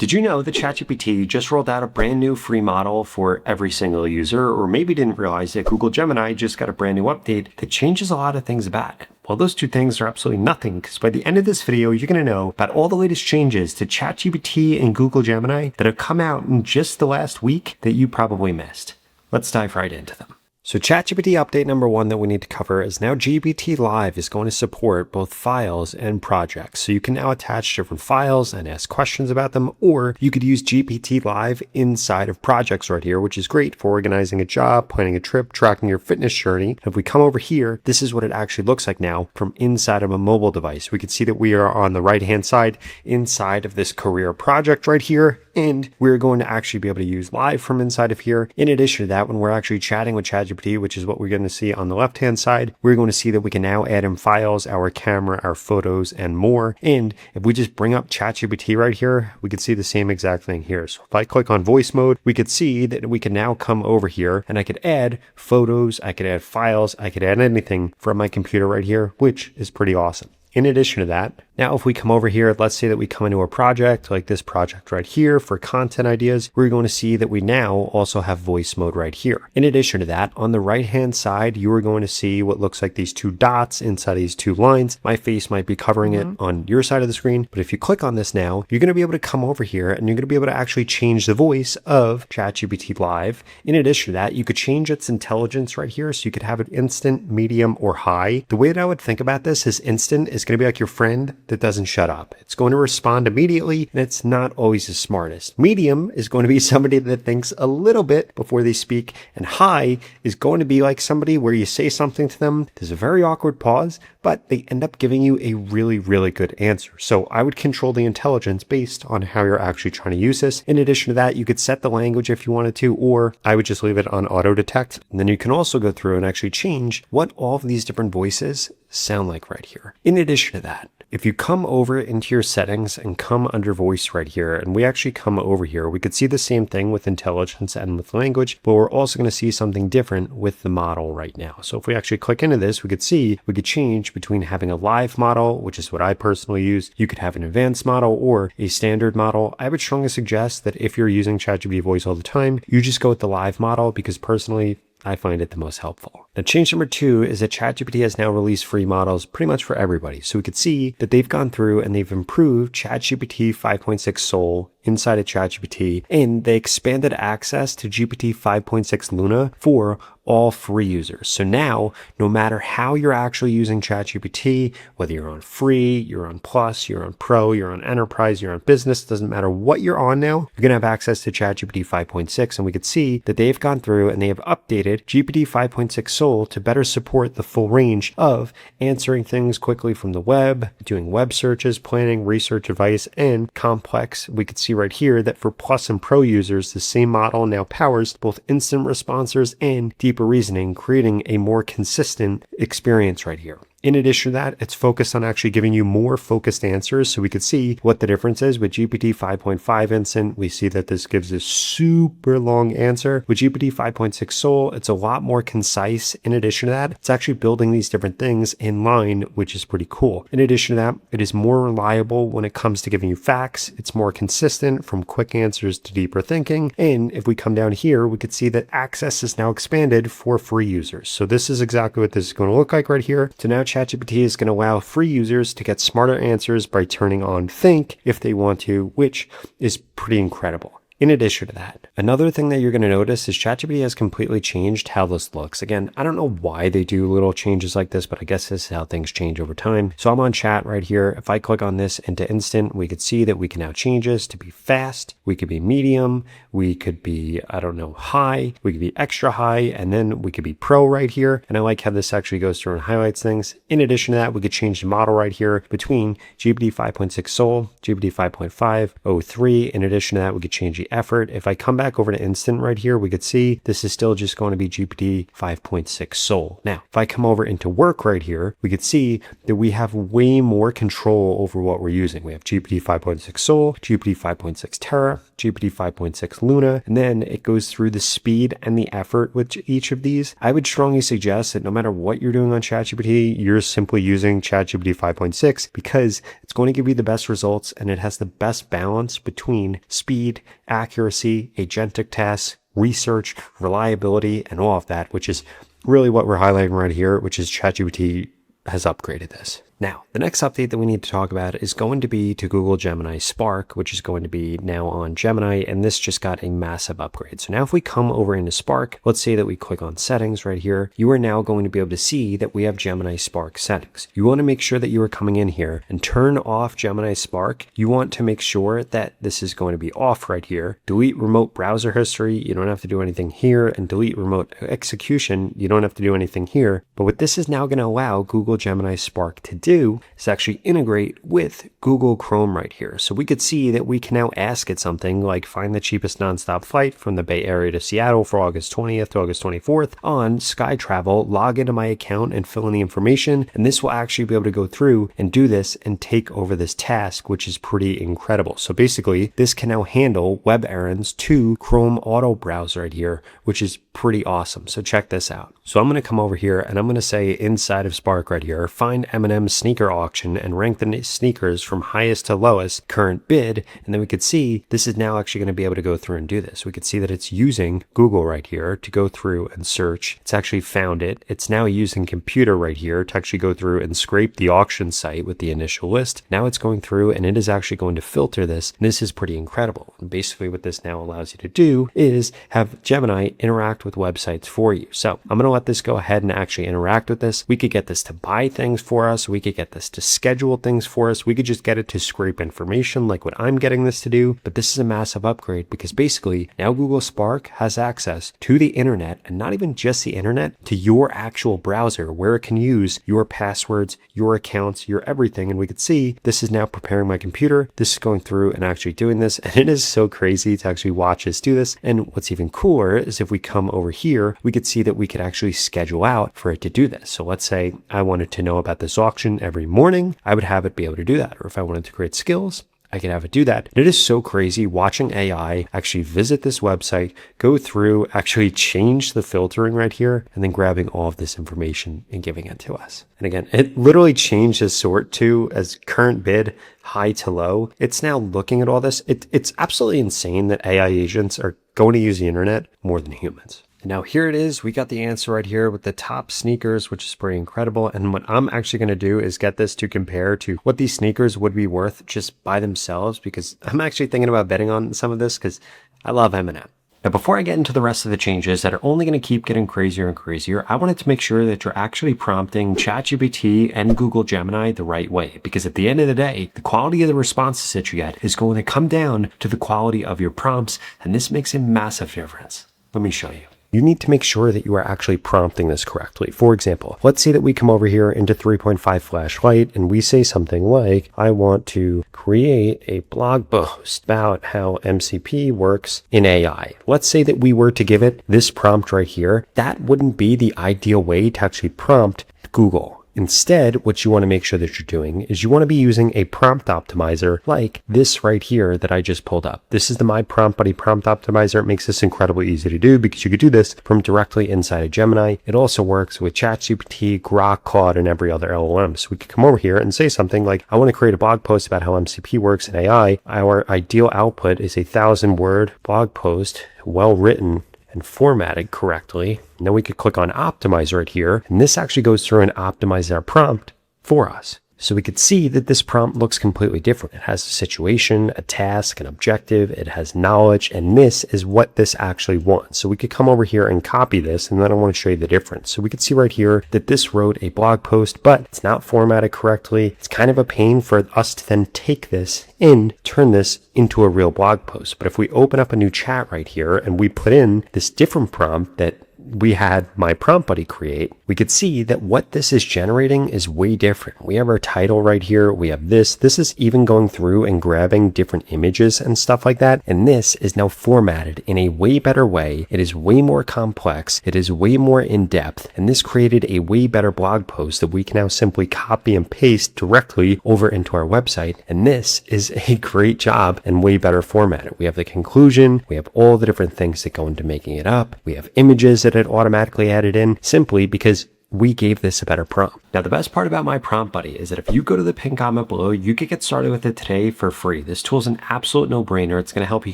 Did you know that ChatGPT just rolled out a brand new free model for every single user, or maybe didn't realize that Google Gemini just got a brand new update that changes a lot of things about it? Well, those two things are absolutely nothing, because by the end of this video, you're going to know about all the latest changes to ChatGPT and Google Gemini that have come out in just the last week that you probably missed. Let's dive right into them. So ChatGPT update number 1 that we need to cover is now GPT Live is going to support both files and projects. So you can now attach different files and ask questions about them, or you could use GPT Live inside of projects right here, which is great for organizing a job, planning a trip, tracking your fitness journey. If we come over here, this is what it actually looks like now from inside of a mobile device. We can see that we are on the right-hand side inside of this career project right here, and we're going to actually be able to use Live from inside of here. In addition to that, when we're actually chatting with ChatGPT, which is what we're going to see on the left-hand side, we're going to see that we can now add in files, our camera, our photos, and more. And if we just bring up ChatGPT right here, we can see the same exact thing here. So if I click on voice mode, we could see that we can now come over here and I could add photos, I could add files, I could add anything from my computer right here, which is pretty awesome. In addition to that, now if we come over here, let's say that we come into a project like this project right here for content ideas, we're going to see that we now also have voice mode right here. In addition to that, on the right hand side, you are going to see what looks like these two dots inside these two lines. My face might be covering it on your side of the screen, but if you click on this now, you're going to be able to come over here and you're going to be able to actually change the voice of ChatGPT Live. In addition to that, you could change its intelligence right here, so you could have it instant, medium, or high. The way that I would think about this is instant is going to be like your friend that doesn't shut up. It's going to respond immediately, and it's not always the smartest. Medium is going to be somebody that thinks a little bit before they speak, and high is going to be like somebody where you say something to them, there's a very awkward pause, but they end up giving you a really, really good answer. So I would control the intelligence based on how you're actually trying to use this. In addition to that, you could set the language if you wanted to, or I would just leave it on auto detect. And then you can also go through and actually change what all of these different voices sound like right here. In addition to that, if you come over into your settings and come under voice right here, and we actually come over here, we could see the same thing with intelligence and with language, but we're also going to see something different with the model right now. So if we actually click into this, we could see we could change between having a live model, which is what I personally use. You could have an advanced model or a standard model. I would strongly suggest that if you're using ChatGPT voice all the time, you just go with the live model, because personally, I find it the most helpful. Now, change number 2 is that ChatGPT has now released free models pretty much for everybody. So we could see that they've gone through and they've improved ChatGPT 5.6 Soul inside of ChatGPT, and they expanded access to GPT 5.6 Luna for all free users. So now, no matter how you're actually using ChatGPT, whether you're on free, you're on plus, you're on pro, you're on enterprise, you're on business, doesn't matter what you're on now, you're going to have access to ChatGPT 5.6. And we could see that they've gone through and they have updated GPT 5.6 Soul to better support the full range of answering things quickly from the web, doing web searches, planning, research advice, and complex. We could see right here that for plus and pro users, the same model now powers both instant responses and deeper reasoning, creating a more consistent experience right here. In addition to that, it's focused on actually giving you more focused answers. So we could see what the difference is with GPT 5.5 Instant. We see that this gives a super long answer. With GPT 5.6 Soul, it's a lot more concise. In addition to that, it's actually building these different things in line, which is pretty cool. In addition to that, it is more reliable when it comes to giving you facts. It's more consistent from quick answers to deeper thinking. And if we come down here, we could see that access is now expanded for free users. So this is exactly what this is going to look like right here. So now ChatGPT is going to allow free users to get smarter answers by turning on Think if they want to, which is pretty incredible. In addition to that, another thing that you're going to notice is ChatGPT has completely changed how this looks. Again, I don't know why they do little changes like this, but I guess this is how things change over time. So I'm on chat right here. If I click on this into instant, we could see that we can now change this to be fast. We could be medium. We could be, I don't know, high. We could be extra high. And then we could be pro right here. And I like how this actually goes through and highlights things. In addition to that, we could change the model right here between GPT 5.6 Soul, GPT 5.5, 03. In addition to that, we could change the effort. If I come back over to instant right here, we could see this is still just going to be GPT 5.6 Soul. Now, if I come over into work right here, we could see that we have way more control over what we're using. We have GPT 5.6 Soul, GPT 5.6 Terra, GPT 5.6 Luna, and then it goes through the speed and the effort with each of these. I would strongly suggest that no matter what you're doing on ChatGPT, you're simply using ChatGPT 5.6 because it's going to give you the best results and it has the best balance between speed, accuracy, agentic tasks, research, reliability, and all of that, which is really what we're highlighting right here, which is ChatGPT has upgraded this. Now, the next update that we need to talk about is going to be to Google Gemini Spark, which is going to be now on Gemini, and this just got a massive upgrade. So now if we come over into Spark, let's say that we click on settings right here, you are now going to be able to see that we have Gemini Spark settings. You want to make sure that you are coming in here and turn off Gemini Spark. You want to make sure that this is going to be off right here. Delete remote browser history. You don't have to do anything here, and delete remote execution. You don't have to do anything here. But what this is now going to allow Google Gemini Spark to do is actually integrate with Google Chrome right here. So we could see that we can now ask it something like find the cheapest nonstop flight from the Bay Area to Seattle for August 20th to August 24th on Sky Travel, log into my account and fill in the information. And this will actually be able to go through and do this and take over this task, which is pretty incredible. So basically this can now handle web errands to Chrome auto browser right here, which is pretty awesome. So check this out. So I'm going to come over here and I'm going to say inside of Spark right here, find M&M sneaker auction and rank the sneakers from highest to lowest current bid. And then we could see this is now actually going to be able to go through and do this. We could see that it's using Google right here to go through and search. It's actually found it. It's now using computer right here to actually go through and scrape the auction site with the initial list. Now it's going through and it is actually going to filter this. And this is pretty incredible. And basically what this now allows you to do is have Gemini interact with websites for you. So I'm going to let this go ahead and actually interact with this. We could get this to buy things for us. We could get this to schedule things for us. We could just get it to scrape information like what I'm getting this to do. But this is a massive upgrade because basically now Google Spark has access to the internet, and not even just the internet, to your actual browser where it can use your passwords, your accounts, your everything. And we could see this is now preparing my computer. This is going through and actually doing this. And it is so crazy to actually watch us do this. And what's even cooler is if we come over here, we could see that we could actually schedule out for it to do this. So let's say I wanted to know about this auction every morning, I would have it be able to do that. Or if I wanted to create skills, I could have it do that. And it is so crazy watching AI actually visit this website, go through, actually change the filtering right here, and then grabbing all of this information and giving it to us. And again, it literally changed the sort to as current bid, high to low. It's now looking at all this. It's absolutely insane that AI agents are going to use the internet more than humans. And now here it is. We got the answer right here with the top sneakers, which is pretty incredible. And what I'm actually going to do is get this to compare to what these sneakers would be worth just by themselves, because I'm actually thinking about betting on some of this because I love M&M. Now, before I get into the rest of the changes that are only going to keep getting crazier and crazier, I wanted to make sure that you're actually prompting ChatGPT and Google Gemini the right way, because at the end of the day, the quality of the responses that you get is going to come down to the quality of your prompts, and this makes a massive difference. Let me show you. You need to make sure that you are actually prompting this correctly. For example, let's say that we come over here into 3.5 flashlight and we say something like, I want to create a blog post about how MCP works in AI. Let's say that we were to give it this prompt right here. That wouldn't be the ideal way to actually prompt Google. Instead, what you want to make sure that you're doing is you want to be using a prompt optimizer like this right here that I just pulled up. This is the My Prompt Buddy prompt optimizer. It makes this incredibly easy to do because you could do this from directly inside of Gemini. It also works with ChatGPT, Grok, Claude, and every other LLM. So we could come over here and say something like, I want to create a blog post about how MCP works in AI. Our ideal output is a 1,000-word blog post, well written and formatted correctly. And then we could click on optimize right here. And this actually goes through and optimizes our prompt for us. So we could see that this prompt looks completely different. It has a situation, a task, an objective, it has knowledge, and this is what this actually wants. So we could come over here and copy this, and then I want to show you the difference. So we could see right here that this wrote a blog post, but it's not formatted correctly. It's kind of a pain for us to then take this and turn this into a real blog post. But if we open up a new chat right here and we put in this different prompt that we had my prompt buddy create, we could see that what this is generating is way different. We have our title right here. We have this. This is even going through and grabbing different images and stuff like that. And this is now formatted in a way better way. It is way more complex. It is way more in depth. And this created a way better blog post that we can now simply copy and paste directly over into our website. And this is a great job and way better formatted. We have the conclusion. We have all the different things that go into making it up. We have images that it automatically added in simply because we gave this a better prompt. Now, the best part about my prompt buddy is that if you go to the pinned comment below, you could get started with it today for free. This tool is an absolute no-brainer. It's going to help you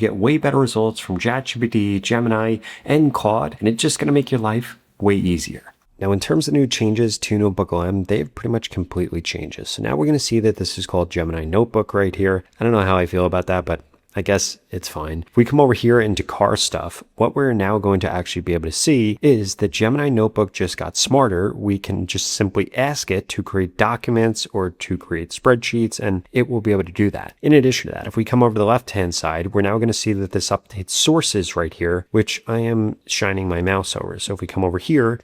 get way better results from ChatGPT, Gemini, and Claude, and it's just going to make your life way easier. Now, in terms of new changes to NotebookLM, they've pretty much completely changed. So now we're going to see that this is called Gemini Notebook right here. I don't know how I feel about that, but I guess it's fine. If we come over here into car stuff, what we're now going to actually be able to see is that Gemini Notebook just got smarter. We can just simply ask it to create documents or to create spreadsheets, and it will be able to do that. In addition to that, if we come over to the left-hand side, we're now going to see that this updates sources right here, which I am shining my mouse over. So if we come over here,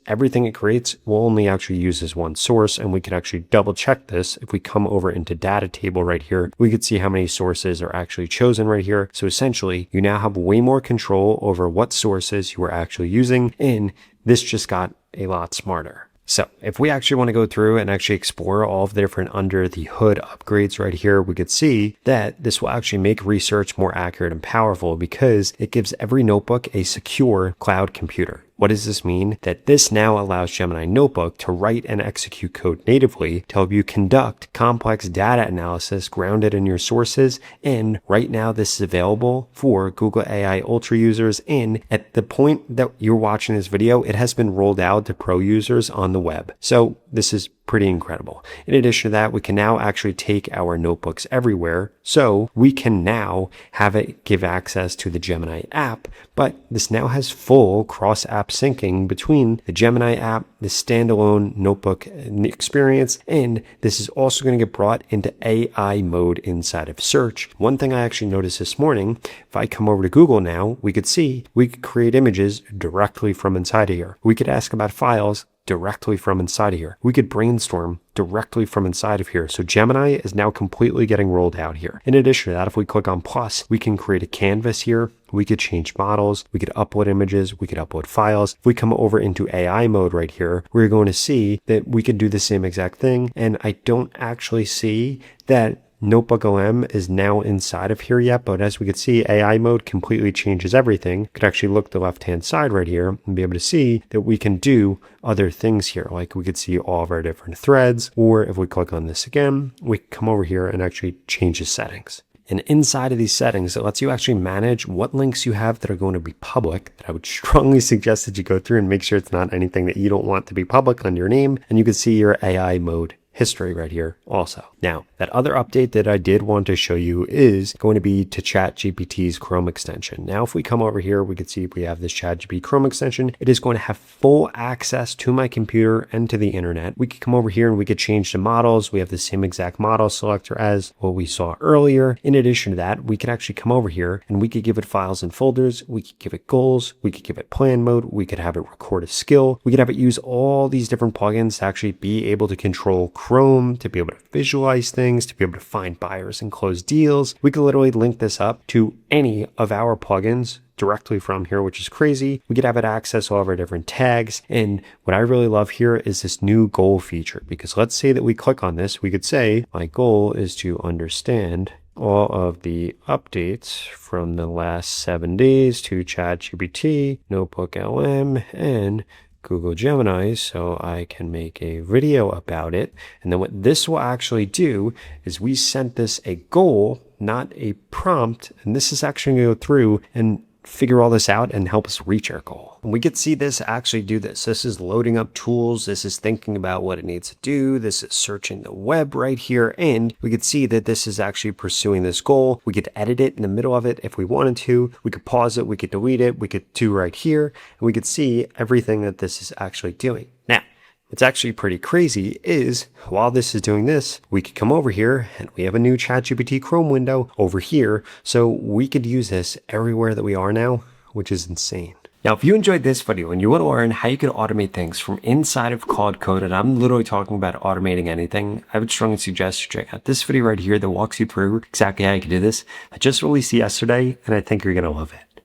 everything it creates will only actually use as one source, and we could actually double check this. If we come over into data table right here, we could see how many sources are actually chosen right here. So essentially, you now have way more control over what sources you are actually using, and this just got a lot smarter. So if we actually want to go through and actually explore all of the different under the hood upgrades right here, we could see that this will actually make research more accurate and powerful because it gives every notebook a secure cloud computer. What does this mean? That this now allows Gemini Notebook to write and execute code natively to help you conduct complex data analysis grounded in your sources. And right now this is available for Google AI Ultra users. And at the point that you're watching this video, it has been rolled out to pro users on the web. So this is pretty incredible. In addition to that, we can now actually take our notebooks everywhere. So we can now have it give access to the Gemini app, but this now has full cross-app syncing between the Gemini app, the standalone notebook experience, and this is also going to get brought into AI mode inside of search. One thing I actually noticed this morning, if I come over to Google now, we could see we could create images directly from inside of here. We could ask about files directly from inside of here. We could brainstorm directly from inside of here. So Gemini is now completely getting rolled out here. In addition to that, if we click on plus, we can create a canvas here. We could change models. We could upload images. We could upload files. If we come over into AI mode right here, we're going to see that we could do the same exact thing. And I don't actually see that NotebookLM is now inside of here yet, but as we can see, AI mode completely changes everything. You could actually look the left-hand side right here and be able to see that we can do other things here. Like we could see all of our different threads, or if we click on this again, we can come over here and actually change the settings. And inside of these settings, it lets you actually manage what links you have that are going to be public, that I would strongly suggest that you go through and make sure it's not anything that you don't want to be public on your name. And you can see your AI mode history right here also. Now, that other update that I did want to show you is going to be to ChatGPT's Chrome extension. Now, if we come over here, we can see we have this ChatGPT Chrome extension. It is going to have full access to my computer and to the internet. We could come over here and we could change the models. We have the same exact model selector as what we saw earlier. In addition to that, we could actually come over here and we could give it files and folders. We could give it goals. We could give it plan mode. We could have it record a skill. We could have it use all these different plugins to actually be able to control Chrome, to be able to visualize things, to be able to find buyers and close deals. We could literally link this up to any of our plugins directly from here, which is crazy. We could have it access all of our different tags. And what I really love here is this new goal feature, because let's say that we click on this, we could say, my goal is to understand all of the updates from the last 7 days to ChatGPT, NotebookLM, and Google Gemini, so I can make a video about it. And then what this will actually do is we sent this a goal, not a prompt, and this is actually going to go through and figure all this out and help us reach our goal. And we could see this actually do this. This is loading up tools. This is thinking about what it needs to do. This is searching the web right here. And we could see that this is actually pursuing this goal. We could edit it in the middle of it if we wanted to. We could pause it. We could delete it. We could do right here. And we could see everything that this is actually doing. Now, what's actually pretty crazy is while this is doing this, we could come over here and we have a new ChatGPT Chrome window over here. So we could use this everywhere that we are now, which is insane. Now, if you enjoyed this video and you want to learn how you can automate things from inside of Claude Code, and I'm literally talking about automating anything, I would strongly suggest you check out this video right here that walks you through exactly how you can do this. I just released it yesterday, and I think you're going to love it.